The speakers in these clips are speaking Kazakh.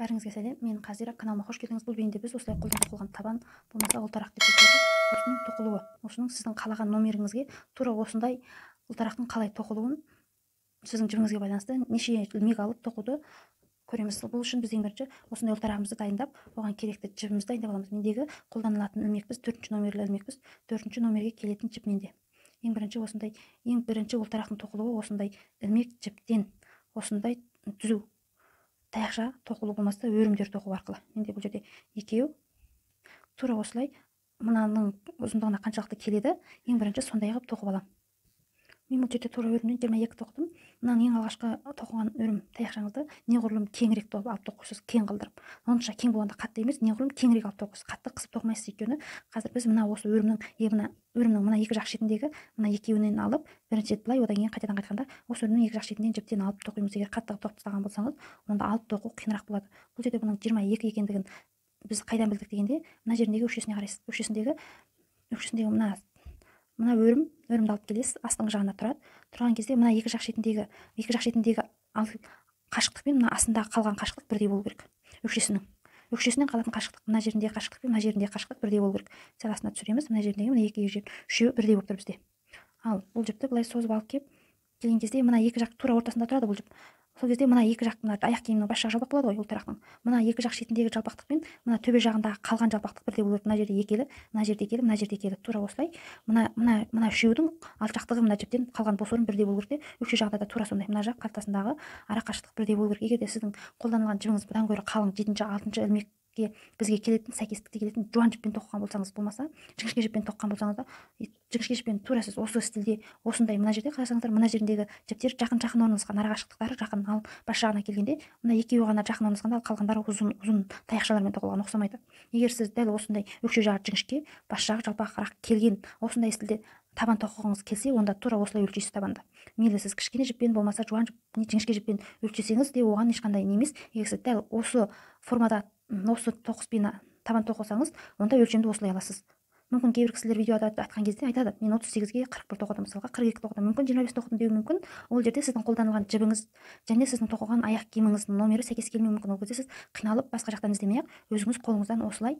Бәріңізге сәлем, мен Қазира, каналыма қош келдіңіз. Бұл бейінде біз осылай қолдан тоқылған табан болмаса ұлтарақ деп айтады. Осының тоқылуы, осының сіздің қалаған номеріңізге тура осындай ұлтарақтың қалай тоқылуын сіздің жібіңізге байланысты неше ilmek алып тоқуды көреміз. Бұл үшін біз ең бірінші осындай ұлтарағымызды дайындап, оған керекті жібімізді дайындап аламыз. Мендегі қолданылатын ilmekпіз 4-ші номерлі ilmekпіз. 4-ші номерге келетін жіп менде. Ең бірінші ұлтарақтың тоқылуы осындай ilmek жіптен осындай түзу таяқша тоқылу болмаса өрімдер тоқу арқылы. Менде бұл жерде екеу тура осылай мынаның ұзындығына қаншалықты келеді, ең бірінші сондай қылып тоқып аламын. Мен бұл жерде тура өрімнен 22 тоқтым. Мынаның ең алғашқы тоқыған өрім таяқшаңызды неғұрлым кеңірек алып тоқисыз, кең қылдырып. Онша кең болғанда қатты емес, неғұрлым кеңірек алып тоқисыз. Қатты қысып тоқымайсыз, өйткені қазір біз мына осы өрімнің мына екі жақ шетіндегі мына екеуінен алып, бірінші рет былай, одан кейін қайтадан қайтқанда осы өрімнің екі жақ шетінен жіптен алып тоқимыз. Егер қатты тоқып тастаған болсаңыз, онда алып тоқу қиынырақ болады. Бұл жерде бұның 22 екендігін біз қайдан білдік дегенде, мына жеріндегі өкшесіне қарайсыз. Өкшесіндегі мына өрімді алып келесіз, астыңғы жағына тұрған кезде мына екі жақ шетіндегі қашықтық пен мына астындағы қалған қашықтық бірдей болу керек. Өкшесінен қалатын қашықтық, мына жеріндегі қашықтық пен мына жеріндегі қашықтық бірдей болу керек. Сәл астына түсіреміз, мына жеріндегі мына екі жер үшеуі бірдей болып тұр бізде. Ал бұл жіпті былай созып алып келген кезде мына екі жақ тура ортасында тұрады бұл жіп. Сол кезде мына екі жақ, мына аяқ киімнің бас жағы жалпақ болады ғой, ұлтарақтың. Мына екі жақ шетіндегі жалпақтық пен мына төбе жағындағы қалған жалпақтық бірдей болу керек. Мына жерде екелі, мына жерде екелі, мына жерде екелі. Тура осылай. Мына үшеудің алшақтығы мына жіптен қалған бос орын бірдей болу керек те, өкше жағында да тура сондай. Мына жақ қалтасындағы ара қашықтық бірдей болу керек. Егер де сіздің қолданылған жібіңіз бұдан гөрі қалың 7-ші 6-ші ilmekке бізге келетін сәйкестікте келетін жуан жіппен тоқыған болсаңыз, болмаса жіңішке жіппен тоқыған болсаңыз да, жіңішке жіппен тура сіз осы стилде осындай мына жерде қарасаңыздар, мына жеріндегі жіптер жақын орналасқан, ара қашықтықтары жақын, ал бас жағына келгенде мына екеуі ғана жақын орналасқанда, ал қалғандары ұзын таяқшалармен тоқылған, ұқсамайды. Егер сіз дәл осындай өкше жағы жіңішке, бас жағы жалпақырақ келген осындай стилде табан тоқығыңыз келсе, онда тура осылай өлшейсіз табанды. Мейлі сіз кішкене жіппен болмаса жуан жіңішке жіппен өлшесеңіз де оған ешқандай емес. Егер сіз дәл осы формада осы тоқыспен табан тоқысаңыз, онда өлшемді осылай аласыз. Мүмкін кейбір кісілер видеода айтқан кезде айтады, мен 38-ге 41 тоқыдым, мысалға 42 тоқыдым, мүмкін 25 тоқыдым деуі мүмкін. Ол жерде сіздің қолданылған жібіңіз және сіздің тоқыған аяқ киіміңіздің номері сәйкес келмеуі мүмкін. Ол кезде сіз қиналып басқа жақтан іздемей-ақ, өзіңіз қолыңыздан осылай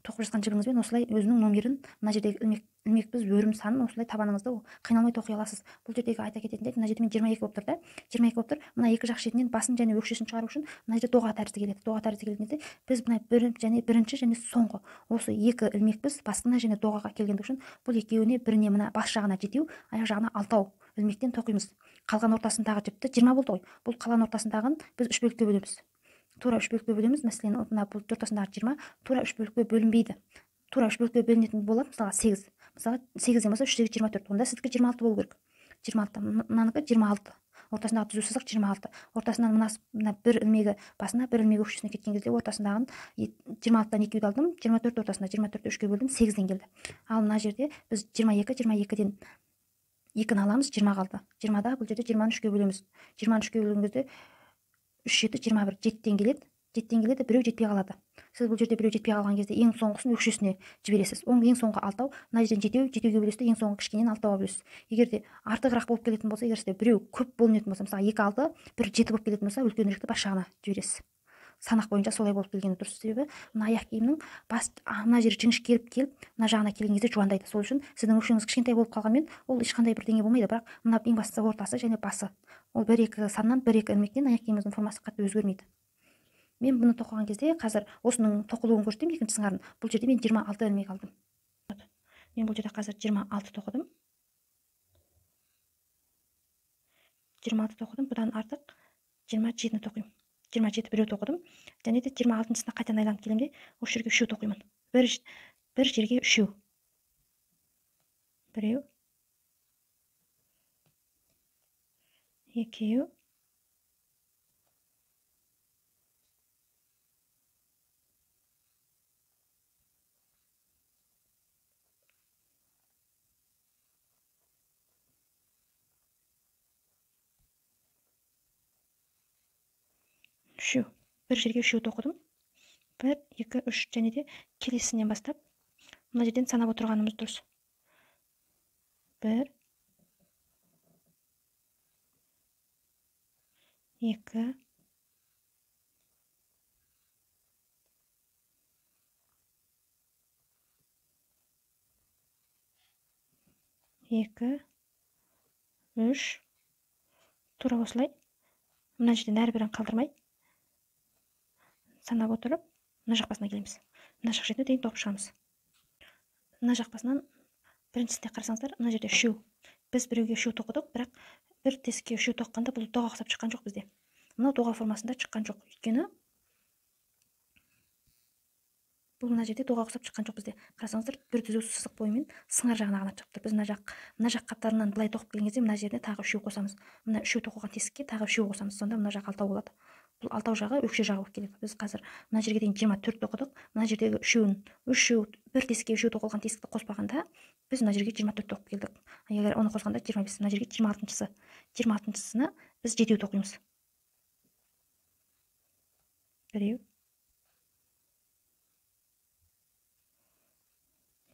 тоқып жатқан жібіңізбен осылай өзінің номерін, мына жердегі ilmekпіз өрім санын осылай табаныңызды қиналмай тоқи аласыз. Бұл жердегі айта кететіндей, мына жерде мен 22 болып тұр да, 22 болып тұр. Мына екі жақ шетінен басын және өкшесін шығару үшін мына жерде доға тәрізді келеді. Доға тәрізді келген кезде біз мына бірінші және соңғы осы екі ilmekпіз басына және доғаға келгендік үшін бұл екеуіне біріне мына бас жағына 7, аяқ жағына 6 ilmekтен тоқимыз. Қалған ортасындағы жіпті 20 болды ғой. Бұл қалған ортасындағын біз 3 бөлікке бөлеміз. Тура 3 бөлікке бөлеміз. Мәселен, мына бұл ортасындағы 20 тура 3 бөлікке бөлінбейді. Тура 3 бөлікке бөлінетін болады, мысалға 8. Мысалға 8-ден болса 3-тегі 24. Онда сіздікі 26 болу керек. 26. Мынанікі 26. Ортасындағы түзу сызық 26. Ортасынан мына бір ilmегі басына, бір ilmегі өкшесіне кеткен кезде ортасындағын 26-дан 2-ді алдым, 24 ортасында 24-ті 3-ке бөлдім, 8-ден келді. Ал мына жерде біз 22-ден 2-ні аламыз, 20 қалды. 20-да бұл жерде 20-ны 3-ке бөлеміз. 20-ны 3-ке бөлген кезде 3 7 21, 7-тен келеді. 7-тен келеді, біреу жетпей қалады. Сіз бұл жерде біреу жетпей қалған кезде ең соңғысын өкшесіне жібересіз. Ең соңғы 6, мына жерден 7-ге бөлесіз, ең соңғы кішкенен 6-ға бөлесіз. Егер де артығырақ болып келетін болса, егер сізде біреу көп бөлінетін болса, мысалы 2 6, бір 7 болып келетін болса, үлкеніректі бас жағына жібересіз. Санақ бойынша солай болып келгені дұрыс. Себебі мына аяқ киімнің мына жері жіңішкеріп келіп, мына жағына келген кезде жуандайды. Сол үшін сіздің өкшеңіз кішкентай болып қалғанмен, ол ешқандай бірдеңе болмайды, бірақ мына ең бастысы ортасы және басы. Ол 1-2 саннан 1-2 ilmектен аяқ киіміңіздің формасы қатты өзгермейді. Мен бұны тоқыған кезде қазір осының тоқылуын көрсетемін, екінші сыңарын. Бұл жерде мен 26 ilmek алдым. Мен бұл жерде қазір 26 тоқыдым. 26 тоқыдым, бұдан артық 27-ні тоқимын. 27 біреу тоқыдым. Және де 26-сына қайтадан айланып келемде, осы жерге 3 тоқимын. Бір жерге 3. Біреу, екеу, үшеу. Бір жерге 3 тоқыдым. 1 2 3 және де келесінен бастап мына жерден санап отырғанымыз дұрыс. 1 2 2, 3. Тура осылай мына жерден әрбірін қалдырмай санап отырып, мына жақ басына келеміз. Мына жақ жеріне дейін тоқып шығамыз. Мына жақ басынан біріншісіне қарасаңыздар, мына жерде үшеу. Біз біреуге үшеу тоқыдық, бірақ бір тесікке үшеу тоққанда бұл доға ұқсап шыққан жоқ бізде. Мынау доға формасында шыққан жоқ. Өйткені бұл мына жерде доға ұқсап шыққан жоқ бізде. Қарасаңыздар, бір түзу сызық бойымен сыңар жағына ғана шығып тұр. Біз мына жақ қаптарынан былай тоқып келген кезде мына жеріне тағы үшеу қосамыз. Мына үшеу тоқылған тесікке тағы үшеу қосамыз. Сонда мына жақ алтау болады. Бұл алтау жағы өкше жағы болып келеді. Біз қазір мына жерге дейін 24 тоқыдық. Мына жердегі үшеу бір тесікке үшеу тоқылған тесікті қоспағанда біз мына жерге 24 тоқып келдік. Егер оны қосқанда 25, мына жерге 26-сына біз 7 тоқимыз. Біреу,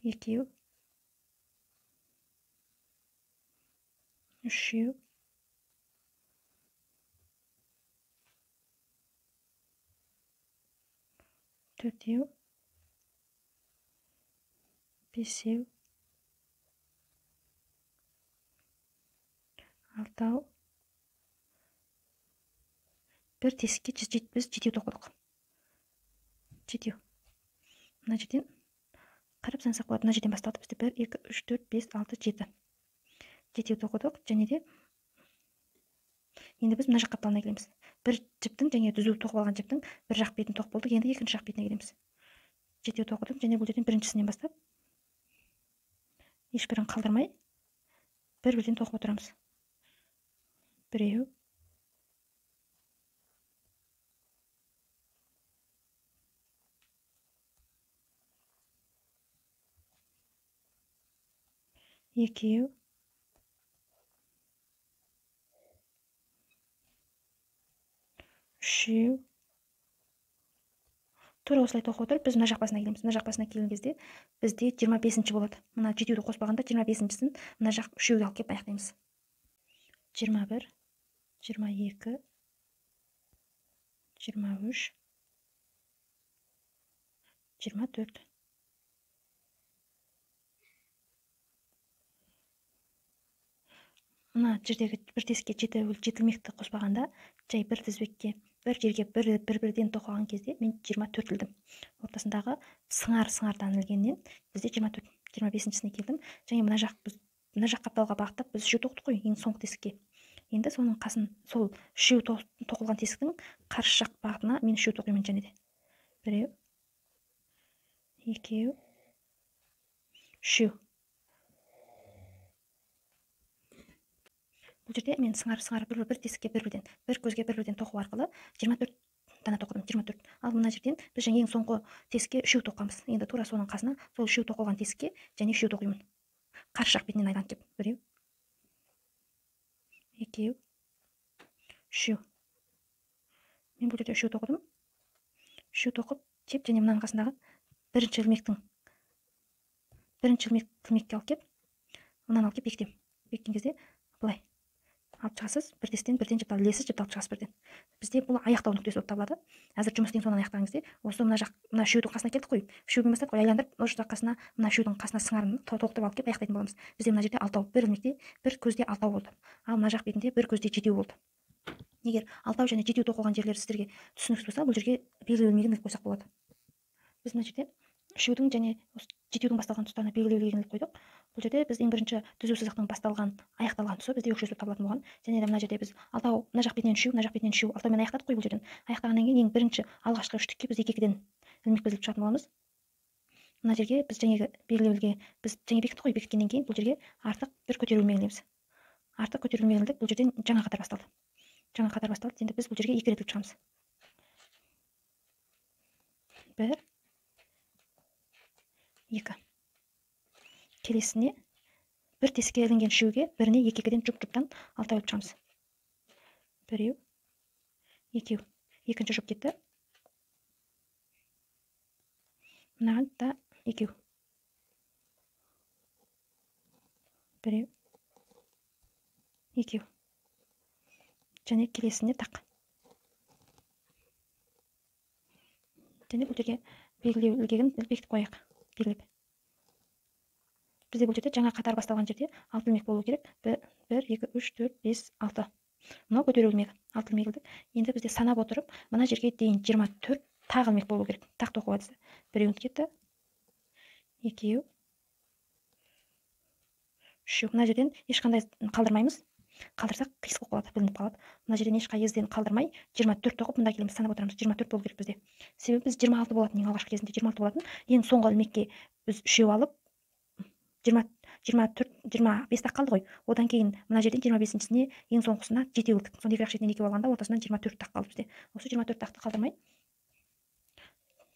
екеу, үшеу, төртеу, бесеу, алтау. Бір тесікке біз 7 тоқыдық. 7. Мына жерден қарап сансақ болады. Мына жерден басталды бізде 1, 2, 3, 4, 5, 6, 7. 7 тоқыдық. Және де енді біз мына жақ қапталына келеміз. Бір жіптің және түзу тоқып алған жіптің бір жақ бетін тоқып болдық. Енді екінші жақ бетіне келеміз. 7 тоқыдық. Және бұл жерден біріншісінен бастап ешбірін қалдырмай бір-бірден тоқып отырамыз. Біреу, екеу, үшеу. Тура осылай тоқып отырып, біз мына жақ басына келеміз. Мына жақ басына келген кезде бізде 25-ші болады. Мына 7-ді қоспағанда 25-шісін мына жақ үшеуге алып келіп аяқтаймыз. 21, 22, 23, 24. Мына жердегі бір тесікке жетілмекті қоспағанда, жай бір тізбекке, бір жерге бір-бірден тоқыған кезде мен 24 ілдім. Ортасындағы сыңардан ілгеннен бізде 24, 25-сіне келдім. Және мына жақ қапталға бағыттап біз үшеу тоқтық қой, ең соңғы тесікке. Енді соның қасын, сол үшеу тоқылған тесіктің қарсы жақ бағытына мен үшеу тоқимын және де. Біреу, екеу, үшеу. Бұл жерде мен сыңар бір тесікке бір көзге бір-бірден тоқу арқылы 24 дана тоқыдым, 24. Ал мына жерден біз ең соңғы тесікке үшеу тоққанбыз. Енді тура соның қасына сол үшеу тоқылған тесікке және үшеу тоқимын. Қарсы жақ бетінен айланып кеп. Біреу, екеу, үшеу. Мен бұл жерде үшеу тоқыдым. Үшеу тоқып кеп және мынаның қасындағы бірінші ілмекке алып кеп, мынаны алып кеп бекітем. Бекіткен кезде былай алып шығасыз, бір тесіктен бірден жіп ілесіз жіп алып шығасыз бірден. Бізде бұл аяқтау нүктесі болып табылады. Әзір жұмыс істеген соңынан аяқтаған кезде осы мына үшеудің қасына келдік қой. Үшеумен бастап айландырып, осы жақ қасына мына үшеудің қасына сыңарын тоқтырып алып кеп аяқтайтын боламыз. Бізде мына жерде алтау, бір ілмекте бір көзде алтау болды. Ал мына жақ бетінде бір көзде 7 болды. Егер алтау және 7 тоқылған жерлер сіздерге түсініксіз болса, бұл жерге белгілеу ілмегін іліп қойсақ болады. Біз мына жерде үшеудің және 7-дің басталған тұстарына белгілеу ілгегін іліп қойдық. Бұл жерде біз ең бірінші түзу сызықтың аяқталған тұсы бізде өкшесі болып табылатын болған. Және де мына жерде біз алтау, мына жақ бетінен үшеу, мына жақ бетінен үшеу алтаумен аяқтадық қой бұл жерден. Аяқтағаннан кейін ең бірінші алғашқы үштікке біз 2-2-ден ілмек безіліп шығатын боламыз. Мына жерге біз жаңағы белгілеуге біз жаңа бекіттік қой, бекіткеннен кейін бұл жерге артық бір көтеру ілмегін ілеміз. Артық көтеру ілмегін ілдік, бұл жерден жаңа қатар басталды. Енді біз бұл жерге 2 рет іліп шығамыз. 1, 2. Келесіне бір тесікке ілінген үшеуге біріне 2-2-ден жұп-жұптан алтау іліп шығамыз. Біреу, екеу. Екінші жұп кетті. Мынаған да екеу. Біреу, екеу. Және келесіне тақ. Және бұл жерге белгілеу ілгегін бекітіп қояйық. Белгілеп. бізде бұл жерде жаңа қатар басталған жерде 6 ілмек болу керек. 1 2 3 4 5 6. Мынау көтеру ілмегі 6 ілмек ілдік. Енді бізде санап отырып мына жерге дейін 24 тағы ілмек болу керек. Тақ тоқу әдісі. Біреуін кетті. Екеу. Үшеу. Мына жерден ешқандай қалдырмаймыз. Қалдырсақ қисық болады, білініп қалады. Мына жерден ешқай ізден қалдырмай 24 тоқып мында келеміз, санап отырамыз. 24 болу керек бізде. Себебі біз 26 болатын, ең алғашқы кезінде 26 болатын. Ең соңғы ілмекке біз үшеу алып 25 тақ қалды ғой. Одан кейін мына жерден 25-сіне ең соңғысына жетеу ілдік. Сонда екі шетінен екеу алғанда ортасынан 24 тақ қалды бізде. Осы 24 тақты қалдырмай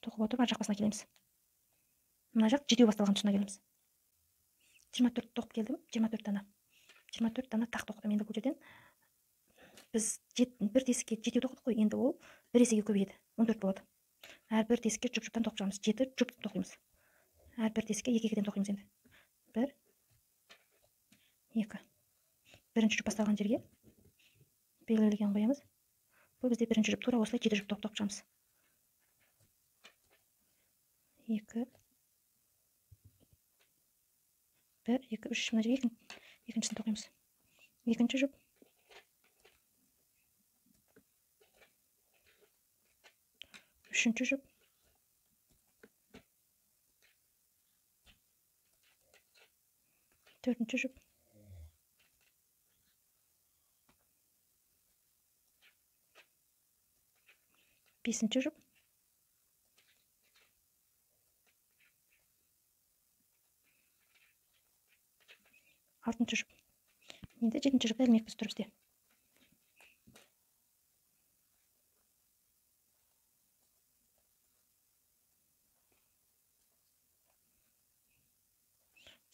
тоқып отырып ар жақ басына келеміз. Мына жақ жетеу басталған тұсына келеміз. 24 тоқып келдім, 24 дана. 24 дана тақ тоқтым. Енді бұл жерден біз бір тесікке жетеу тоқтық қой. Енді ол бір есеге көбейеді. 14 болады. Әр бір тесікке жұп-жұптан тоқып шығамыз. 7 жұп тоқимыз. Әр бір тесікке 2-2-ден тоқимыз енді. 1 2. Бірінші жұп басталған жерге белгілеген қоямыз. Бұл бізде бірінші жұп, тура осылай 7 жұп тоқып шығамыз. 2 1 2 3. Мына жерге екіншісін тоқимыз. Екінші жұп. Үшінші жұп. Төртінші жұп. Бесінші жұп. Алтыншы жұп. Енді жетінші жұпта ілмек біз тұр бізде.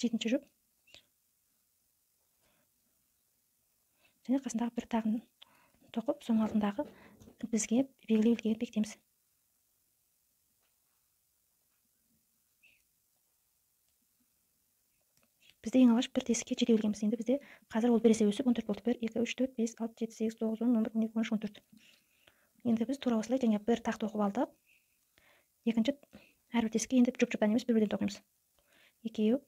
Жетінші жұп. Және қасындағы бір тағын тоқып, соның алдындағы бізге белгілеу ілгегі бекітеміз. Бізде ең алғаш бір тесікке жетеу ілгенбіз. Енді бізде қазір ол бір есе өсіп 14 болды. 1 2 3 4 5 6 7 8 9 10 11 12 13 14. Енді біз тура осылай және бір тақ тоқып алдық. Екінші әрбір тесікке енді жұп-жұптан емес бір-бірден тоқимыз. Екеу.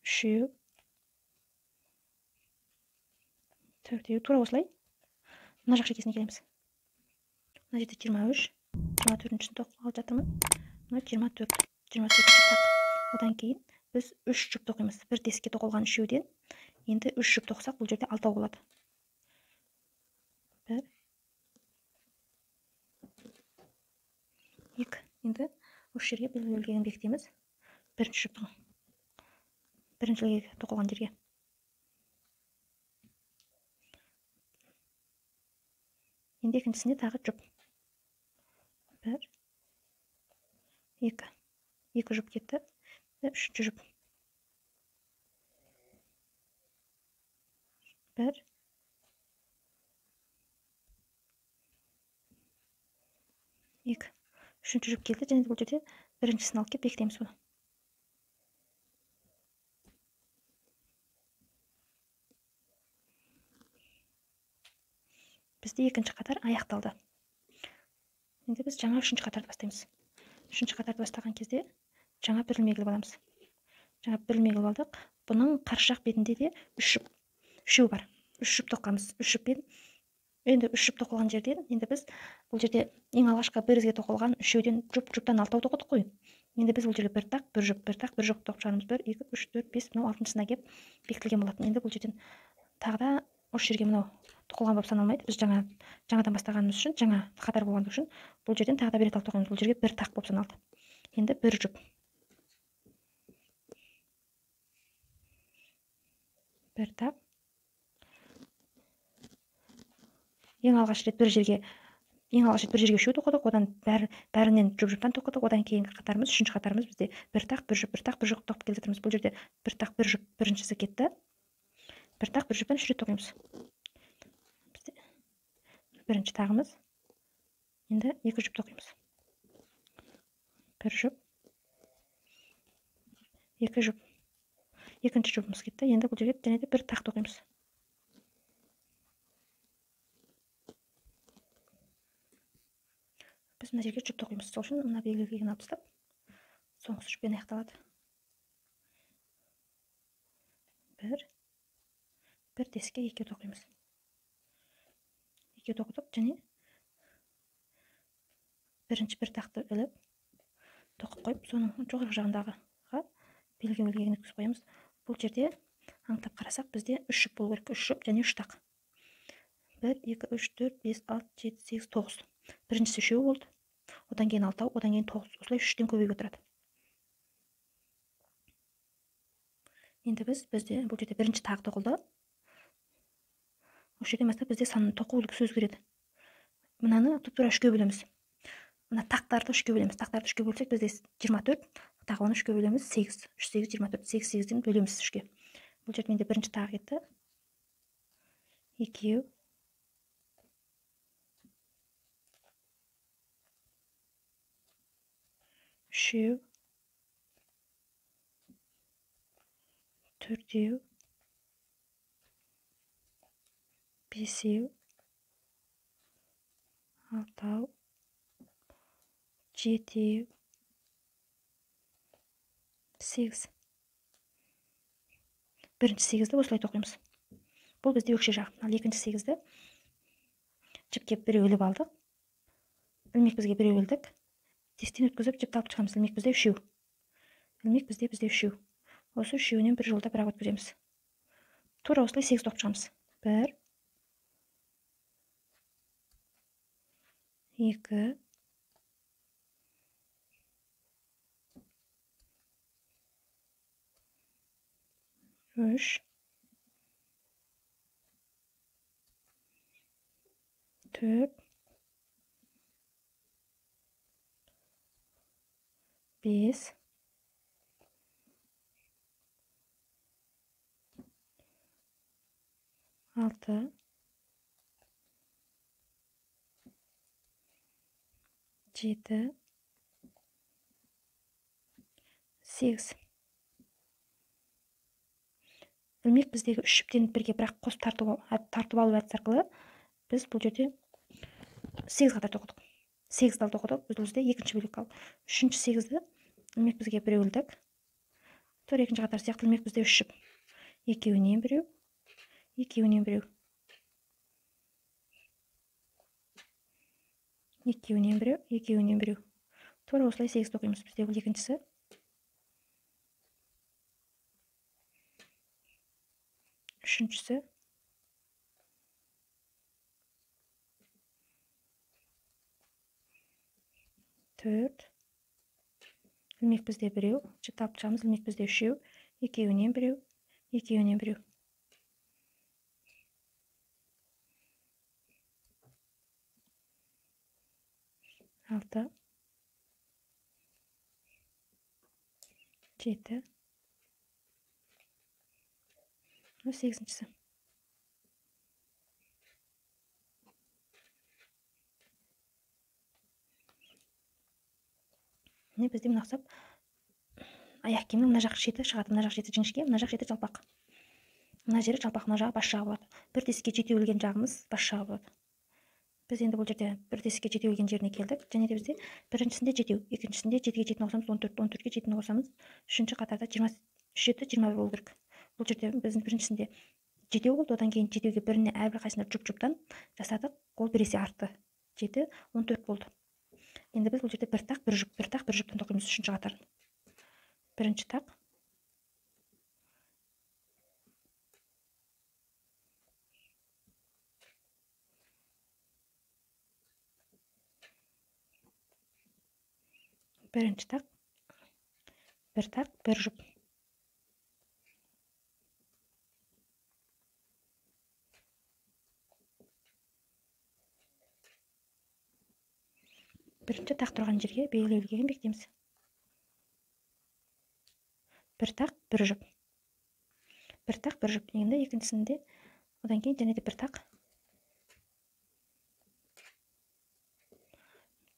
Үшеу. Төртеу. Тура осылай мына жақ шекесіне келеміз. Мына жерде 23. 24-шін тоқып алып жатырмын. Мына 24. 24-ші тақ. Одан кейін біз 3 жұп тоқимыз. Бір тесікке тоқылған үшеуден енді 3 жұп тоқсақ, бұл жерде 6 болады. 1 2. Енді осы жерге белгілеген бекітеміз. Бірінші жұптың бірінші тоқылған жерге. Енді екіншісіне тағы жұп. 1 2. 2 жұп кетті. Үшінші жұп. 1 2. Үшінші жұп келді. Және бұл жерде біріншісін алып кеп бекітеміз бұны. Бізде екінші қатар аяқталды. Енді біз жаңа үшінші қатарды бастаймыз. Үшінші қатарды бастаған кезде жаңа бір ілмек іліп аламыз. Жаңа бір ілмек іліп алдық. Бұның қарсы жақ бетінде де 3 жұп. Үшеу бар. 3 жұп тоқамыз. 3 жұппен енді 3 жұп тоқылған жерден енді біз бұл жерде ең алғашқы бір ізге тоқылған үшеуден жұптан 6 тоқыдық қой. Енді біз бұл жерге бір тақ, бір жұп, бір тақ, бір жұп тоқып шығарамыз. 1 2 3 4 5. Мынау 6-шысына келіп бекітілген болатын. Енді бұл жерден тағы да осы жерге мынау тоқылған болып саналмайды. Біз жаңадан бастағанымыз үшін, жаңа қатар болғандығы үшін бұл жерден тағы да бір рет алып тоқимыз. Бұл жерге бір тақ болып саналды. Енді бір жұп. Бір тақ. Ең алғаш рет бір жерге үшеу тоқыдық, одан бәрінен жұп-жұптан тоқыдық. Одан кейінгі қатарымыз, үшінші қатарымыз бізде бір тақ, бір жұп, бір тақ, бір жұп тоқып келе жатырмыз. Бұл жерде бір тақ, бір жұп біріншісі кетті. Бір тақ, бір жұптан 3 рет тоқимыз. Бірінші тағымыз. Енді 2 жұп тоқимыз. Бір жұп. 2 жұп. Екінші жұпымыз кетті. Енді бұл жерге және де бір тақ тоқимыз. Біз мына жерге жұп тоқимыз. Сол үшін мына белгілеген алып тастап, соңғысы үшпен аяқталады. бір тесікке екеу тоқимыз. Екеу тоқыдық және бірінші бір тақты іліп тоқып қойып, соның жоғарғы жағындағыға белгі өткізіп қоямыз. Бұл жерде аңтап қарасақ, бізде 3 жұп болу керек. 3 жұп және 3 тақ. 1, 2, 3, 4, 5, 6, 7, 8, 9. Біріншісі 3 болды. Одан кейін 6, одан кейін 9. Осылай 3-тен көбейіп отырады. Енді бізде бұл жерде бірінші тағы тоқылды. Осы жерден бастап бізде санын тоқу үлгісі өзгереді. Мынаны тура 3-ке бөлеміз. Мына тақтарды 3-ке бөлеміз. Тақтарды 3-ке бөлсек, бізде 24, тағы оны 3-ке бөлеміз, 8. 3, 8, 24. 8-8-ден бөлеміз 3-ке. Бұл жерде менде бірінші тағы кетті. Екеу. Үшеу. Төртеу. Бесеу. Алтау. Жетеу. 8. Бірінші 8-ді осылай тоқимыз. Бұл бізде өкше жақ. Ал екінші 8-ді жіпке біреу іліп алдық. Ілмек бізге біреу ілдік. Тестен өткізіп жіпті алып шығамыз. Ілмек бізде 3. Ілмек бізде 3. Осы 3-еуінен бір жолда бірақ өткіземіз. Тура осылай 8 тоқып шығамыз. 1, 2, 3, 4, 5, 6, 7, 8. Ілмек біздегі 3 жіптен бірге бірақ қосып тартып алу әдісі арқылы біз бұл жерде 8 қатар тоқыдық. 8 дал тоқыдық, бізде екінші бөлік қалды. Үшінші 8-ді ілмек бізге біреу ілдік. Тура екінші қатар сияқты ілмек бізде 3 жіп. Екеуінен біреу, екеуінен біреу. Екеуінен біреу, екеуінен біреу. Тура осылай 8 тоқимыз. Бізде бұл екіншісі. Үшіншісі. Төрт. Ілмек бізде біреу. Жіпті алып шығамыз. Ілмек бізде 3. Екеуінен біреу, екеуінен біреу. 6, 7. 8-шісі. Міне бізде мына ұқсап аяқ киімнің мына жақ шеті шығады. Мына жақ шеті жіңішке, мына жақ шеті жалпақ. Мына жері жалпақ, мына жағы бас жағы болады. Бір тесікке жетеу ілген жағымыз бас жағы болады. Біз енді бұл жерде бір тесікке жетеу ілген жеріне келдік. Және де бізде біріншісінде жетеу, екіншісінде 7-ге жетіні қосамыз, 14, 14-ге жетіні қосамыз. Үшінші қатарда 27, 21 болу керек. Бұл жерде біздің біріншісінде жетеу болды, одан кейін жетеуге біріне әрбір қайсысына жұп-жұптан жасадық. Ол бір есе артты. 7, 14 болды. Енді біз бұл жерде бір тақ, бір жұп, бір тақ, бір жұптан тоқимыз үшінші қатарын. Бірінші тақ. Бірінші тақ. Бір тақ, бір жұп. Бірінші тақ тұрған жерге белгілеуге бекітеміз. Бір тақ, бір жұп. Бір тақ, бір жұп. Енді екіншісінде одан кейін және де бір тақ.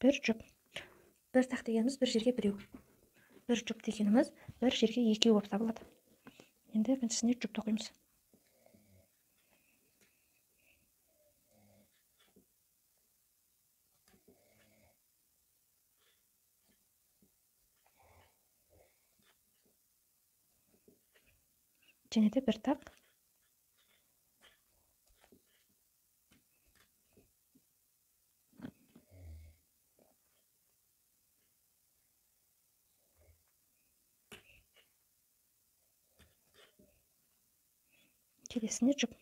Бір жұп. Бір тақ дегеніміз бір жерге біреу. Бір жұп дегеніміз бір жерге екеу болып табылады. Енді екіншісіне жұп тоқимыз. және де бір тақ. Келесіне жұп.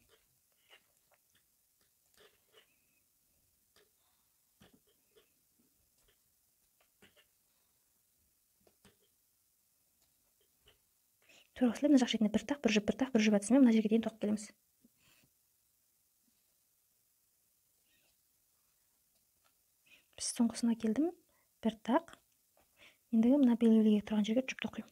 Тура осылай мына жақ шетіне бір тақ, бір жұп әдісімен мына жерге дейін тоқып келеміз. Біз соңғысына келдім, бір тақ. Ендігі мына белгілеген тұрған жерге жұп тоқимын.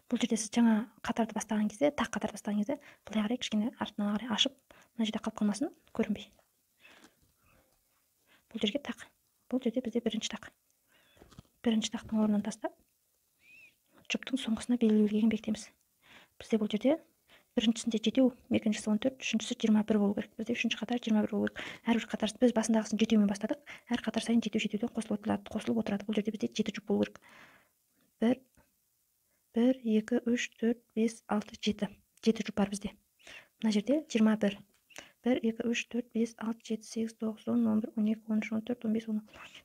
Бұл жерде сіз жаңа қатарды бастаған кезде, тақ қатарды бастаған кезде, былай қарай кішкене артынан қарай ашып, мына жерде қалып қалмасын, көрінбей. Бұл жерге тақ. Бұл жерде бізде бірінші тақ. Бірінші тақтың орнын тастап, жұптың соңғысына белгілеген бекітеміз. Бізде бұл жерде біріншісінде 7, екіншісі 14, үшіншісі 21 болу керек. Бізде үшінші қатар 21 болу керек. Әрбір қатар біз басындағысын 7-мен бастадық. Әр қатар сайын 7-7-ден қосылып отырады. Бұл жерде бізде 7 жұп болу керек. 1, 2, 3, 4, 5, 6, 7. 7 жұп бар бізде. Мына жерде 21. 1, 2, 3, 4, 5, 6, 7, 8, 9, 10, 11, 12, 13, 14, 15, 16,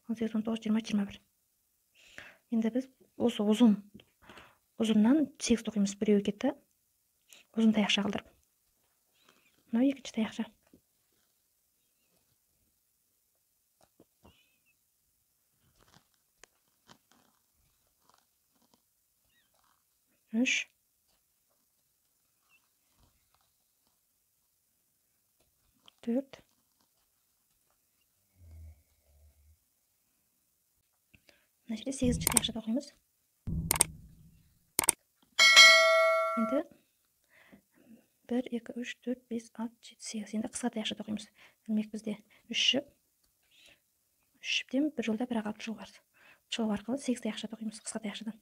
18, 19, 20, 21. Енді біз осы ұзыннан 8 тоқимыз. Біреуі кетті. Ұзын таяқша қалдырып. Мынау екінші таяқша. 3, 4, мына жерде 8-ші таяқшада оқимыз. Енді 1, 2, 3, 4, 5, 6, 7, 8. Енді қысқа таяқшада оқимыз. Демек бізде 3 жұп. 3 жұптен бір жолда бір ағалып шығу арқылы 8 таяқшада оқимыз, қысқа таяқшадан.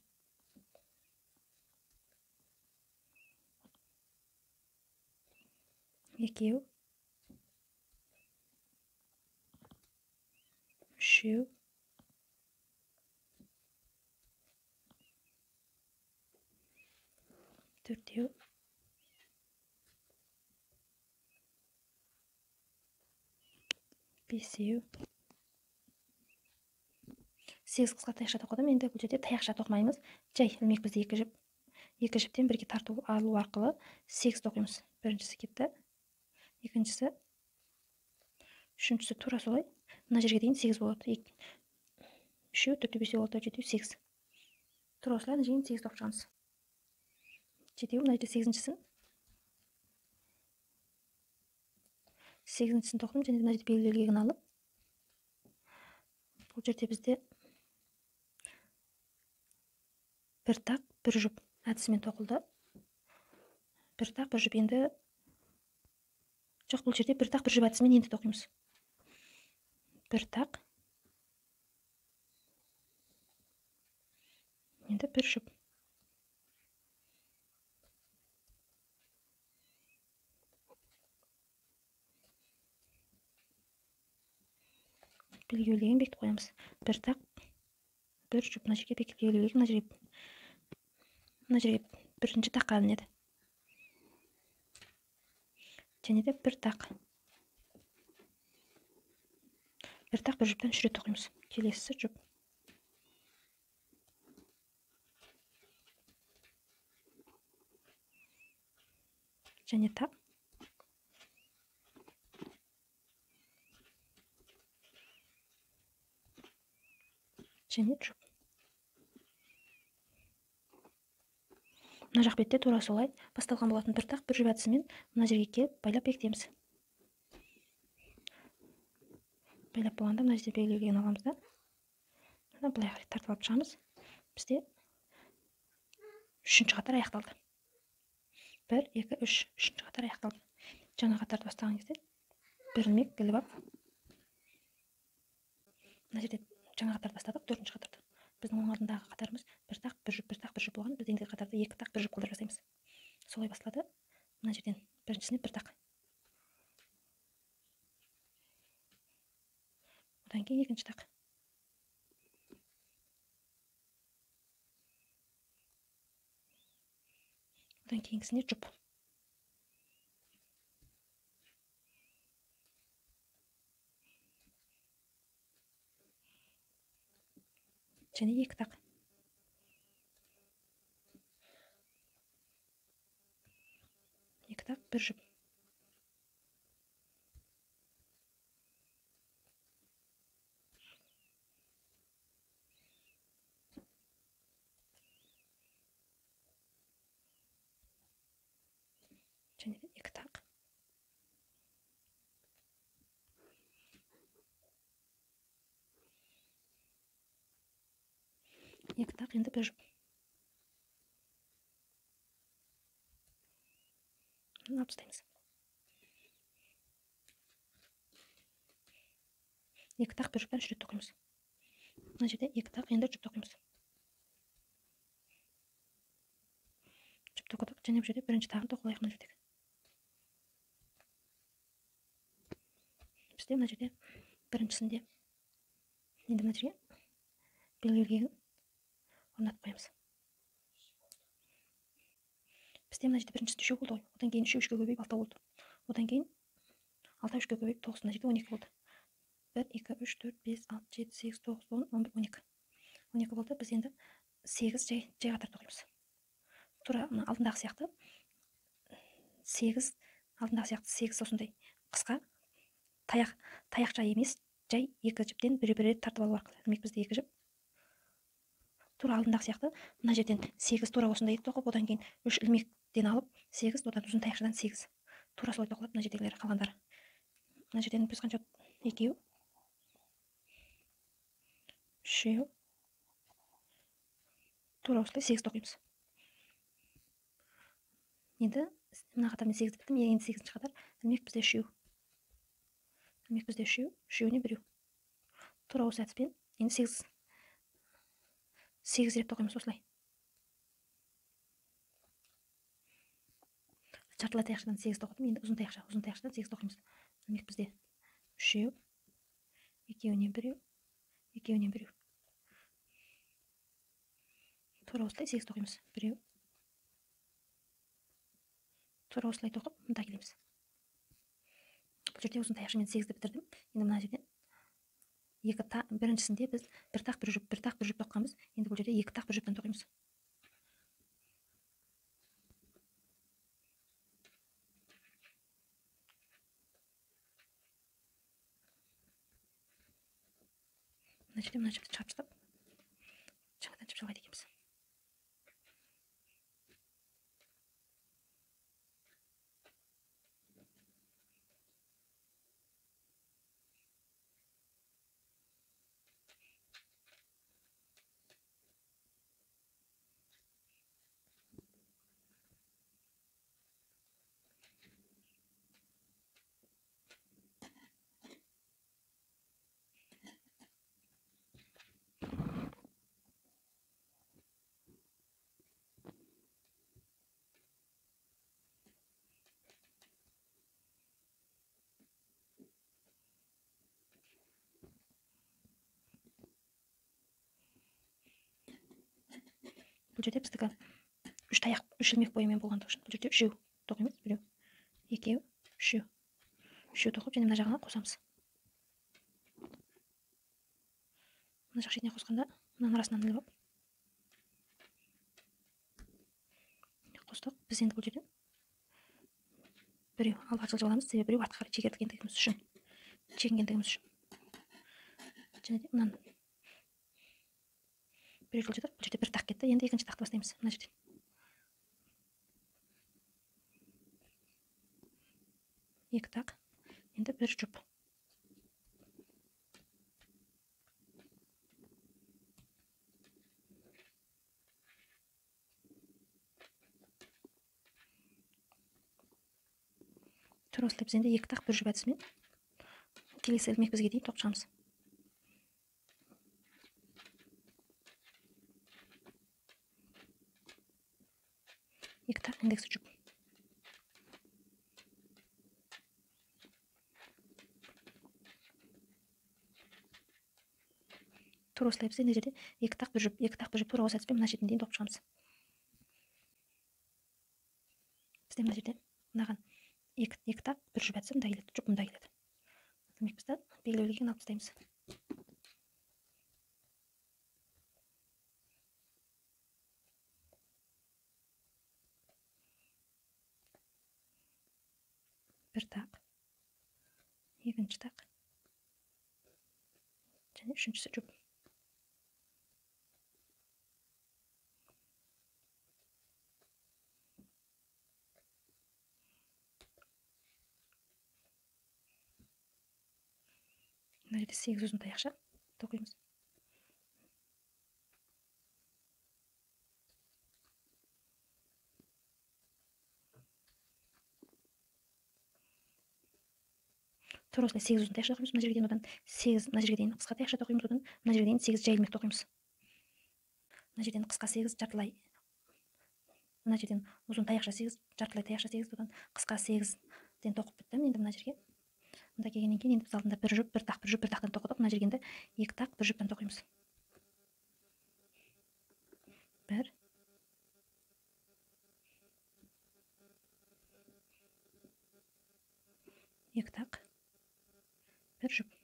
Екеу, үшеу, төртеу, бесеу, 8 қысқа таяқша тоқыдым. Енді бұл жерде таяқша тоқымаймыз. Жай ілмек бізде 2 жұп. 2 жұптен бірге тарту алу арқылы 8 тоқимыз. Біріншісі кетті. Екіншісі, үшіншісі тура солай. Мына жерге дейін 8 болады. 3, 4, 5, 6, 7, 8. Тура осылай мына жерге 8 тоқып шығамыз. 7, мына жерде 8-шісін. 8-шісін тоқыдым және мына жерде белгілеген алып. Бұл жерде бізде бір тақ, бір жұп әдісімен тоқылды. Бір тақ, бір жұп. Енді жоқ, бұл жерде бір тақ, бір жұп әдісімен енді тоқимыз. Бір тақ, енді бір жұп. Белгілеген бекітіп қоямыз. Бір тақ, бір жұп. Мына жерге белгілеген, мына жерге бірінші таққа ілінеді. Және де бір тақ. Бір тақ, бір жұптан 3 рет тоқимыз. Келесі жұп. Және тақ. Және жұп. Мына жақ бетте тура солай басталған болатын бір тақ, бір жұп әдісімен мына жерге келіп байлап бекітеміз. Байлап болғанда мына жерде белгілеген аламыз да. Былай қарай тартып алып шығамыз. Бізде үшінші қатар аяқталды. 1, 2, 3. Үшінші қатар аяқталды. Жаңа қатарды бастаған кезде бір ілмек іліп алып. Мына жерде жаңа қатарды бастадық, 4-ші қатарды. Біздің оның алдындағы қатарымыз бір тақ, бір жұп болған. Біз ендігі қатарды 2 тақ, бір жұп қылдырып жасаймыз. солай басталады. Мына жерден біріншісіне бір тақ. Одан кейін екінші тақ. Одан кейінгісіне жұп. Және екі тақ. Екі тақ, бір жұп. Және де екі тақ. Екі тақ, енді бір жұп. Алып тастаймыз. Екі тақ, бір жұптан үш рет тоқимыз. Мына жерде екі тақ, енді жұп тоқимыз. Жұп тоқыдық, және бұл жерде бірінші тағын тоқылайық мына жердегі. Бізде мына жерде біріншісінде енді мына жерге белгілегенін орнатып қоямыз. Бізде мына жерде біріншісінде үшеу болды ғой. Одан кейін үшеу үшке көбейіп 6 болды. Одан кейін 6 үшке көбейіп 9, мына жерде 12 болды. 1, 2, 3, 4, 5, 6, 7, 8, 9, 10, 11, 12. 12 болды. Біз енді 8 жай қатар тоқимыз. Тура алдындағы сияқты 8 алдындағы сияқты 8 осындай қысқа таяқша емес, жай екі жіптен бір-бір тартып алу арқылы. Демек бізде екі жіп. Тура алдындағы сияқты мына жерден 8 тура осындай тоқып, одан кейін 3 ілмектен алып 8, одан ұзын таяқшадан 8. Тура солай тоқылады мына жердегілер қалғандары. Мына жерден біз қанша? Екеу, үшеу, тура осылай 8 тоқимыз. Енді мына қатармен 8 біттім, енді 8-ші қатар ілмек бізде үшеу. Ілмек бізде үшеу, үшеуіне біреу. Тура осы әдіспен енді 8 рет тоқимыз осылай. Жартылай таяқшадан 8 тоқыдым, енді ұзын таяқшадан 8 тоқимыз. Ілмек бізде үшеу, екеуінен біреу, екеуінен біреу. Тура осылай 8 тоқимыз. Біреу. Тура осылай тоқып, мұнда келеміз. Бұл жерде ұзын таяқшамен 8-ді бітірдім. Енді мына жерден біріншісінде біз бір тақ, бір жұп тоққанбыз. Енді бұл жерде екі тақ, бір жұптан тоқимыз. Мына жерде мына жіпті шығарып тастап, жаңадан жіп жалғайды екенбіз. Бұл жерде біздікі 3 таяқ, 3 ілмек бойымен болғандығы үшін бұл жерде үшеу тоқимыз. Біреу, екеу, үшеу. Үшеу тоқып, және мына жағына қосамыз. Мына жақ шетіне қосқанда мынаның арасынан іліп қостық. Біз енді бұл жерден біреу алға жылжып аламыз, себебі біреу артқа қарай чекінгендігіміз үшін. Және де мынаны бір жылжыдық. Бұл жерде бір тақ кетті. Енді екінші тақты бастаймыз мына жерден. Екі тақ, енді бір жұп. Тура осылай біз енді екі тақ, бір жұп әдісімен келесі ілмек бізге дейін тоқып шығамыз. Екі тақ, ендекісі жұп. тура осылай біз ендігі жерде екі тақ бір жұп тура осы әдіспен мына жерден дейін тоқып шығамыз. Бізде мына жерде мынаған екі тақ бір жұп әдісі мында келеді, жұп мында келеді. Демек біз белгілеуге алып тастаймыз. Бір тақ, екінші тақ, және үшіншісі жұп. Мына жерде 8 ұзын таяқша тоқимыз. Тура осылай 8 ұзын таяқша тоқимыз. Мына жерге дейін, одан 8 мына жерге дейін қысқа таяқша тоқимыз, одан мына жерге дейін 8 жай илмек тоқимыз. Мына жерден қысқа 8 жартылай, мына жерден ұзын таяқша 8 жартылай таяқша 8, одан қысқа 8-ден тоқып біттім. Енді мына жерге мында келгеннен кейін енді біз алдында бір жұп, бір тақ, бір жұп, бір тақтан тоқыдық. Мына жерге енді екі тақ, бір жұптан тоқимыз. Бір, екі тақ, бір жұп.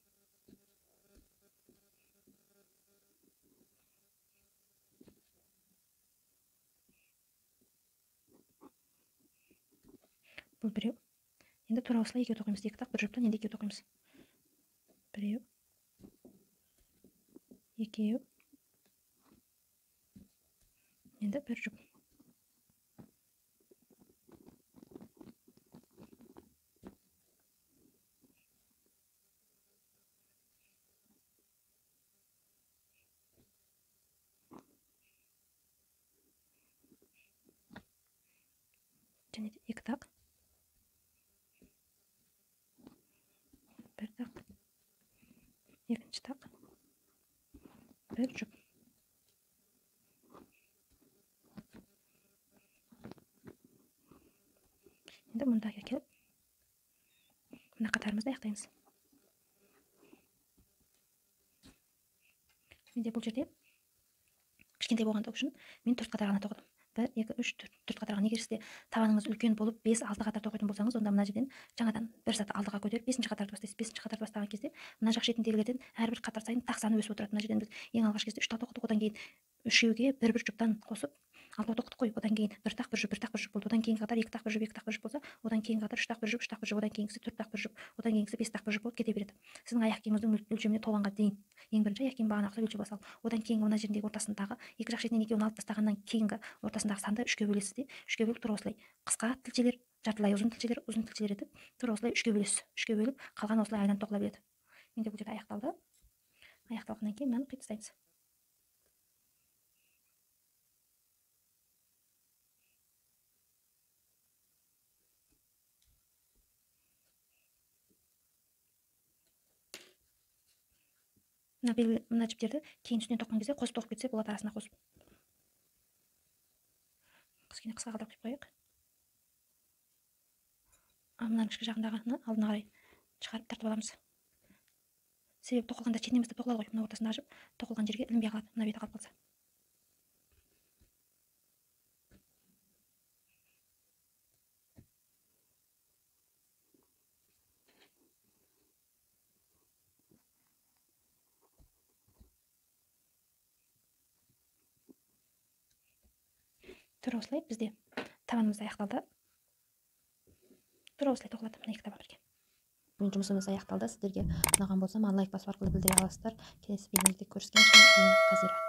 Бұл біреу. Енді тура осылай екеу тоқимыз. Екі тақ, бір жұптан енді екеу тоқимыз. Біреу, екеу, енді бір жұп. Және де екі тақ, бір тақ, екінші тақ, бір жұп. Енді мұндағы келіп, мына қатарымызды аяқтаймыз. Менде бұл жерде кішкентай болғандығы үшін мен 4 қатар ғана тоқыдым. 1, 2, 3, 4 қатарға. Егер сізде табаныңыз үлкен болып 5-6 қатар тоқитын болсаңыз, онда мына жерден жаңадан бір саты алдыға көтеріп 5-ші қатарды бастайсыз. 5-ші қатарды бастаған кезде мына жақ шетіндегілерден әрбір қатар сайын тақ саны өсіп отырады. Мына жерден біз ең алғаш кезде 3 тақ тоқыдық, одан кейін үшеуге бір жұптан қосып 6 тоқтық қой. Одан кейін бір тақ, бір жұп, бір тақ, бір жұп болды. Одан кейінгі қатар 2 тақ, бір жұп, 2 тақ, бір жұп болса, одан кейінгі қатар 3 тақ, бір жұп, 3 тақ, бір жұп, одан кейінгісі 4 тақ, бір жұп, одан кейінгісі 5 тақ, бір жұп болып кете береді. Сіздің аяқ киіміңіздің өлшеміне толғанға дейін ең бірінші аяқ киім бағана ұқсап өлшеп алсақ, одан кейінгі мына жеріндегі ортасындағы екі жақ шетінен екеуін алып тастағаннан кейінгі ортасындағы санды 3-ке бөлесіз де, 3-ке бөліп тура осылай қысқа тілшелер, жартылай ұзын тілшелер, ұзын тілшелер етіп тура осылай 3-ке бөлесіз. 3-ке бөліп қалған осылай айдан тоқыла береді. Енді бұл жерде аяқталды. Аяқталғаннан кейін мынаны қиып тастаймыз. Мына жіптерді кейін үстінен тоққан кезде қосып тоқып кетсе болады, арасына қосып. Кішкене қысқа қалдырып қиып қояйық. Мынаның ішкі жағындағыны алдына қарай шығарып тартып аламыз. Себебі тоқылғанда шетінен бастап тоқылады ғой. Мына ортасында ашып тоқылған жерге ілінбей қалады, мына беті қалып қалса. Тура осылай бізде табанымыз аяқталды. Тура осылай тоқылады мына екі табан бірге. Бұл жұмысымыз аяқталды. Сіздерге ұнаған болса, маған лайк басу арқылы білдіре аласыздар. Келесі видеомызда көріскенше, мен Қазира.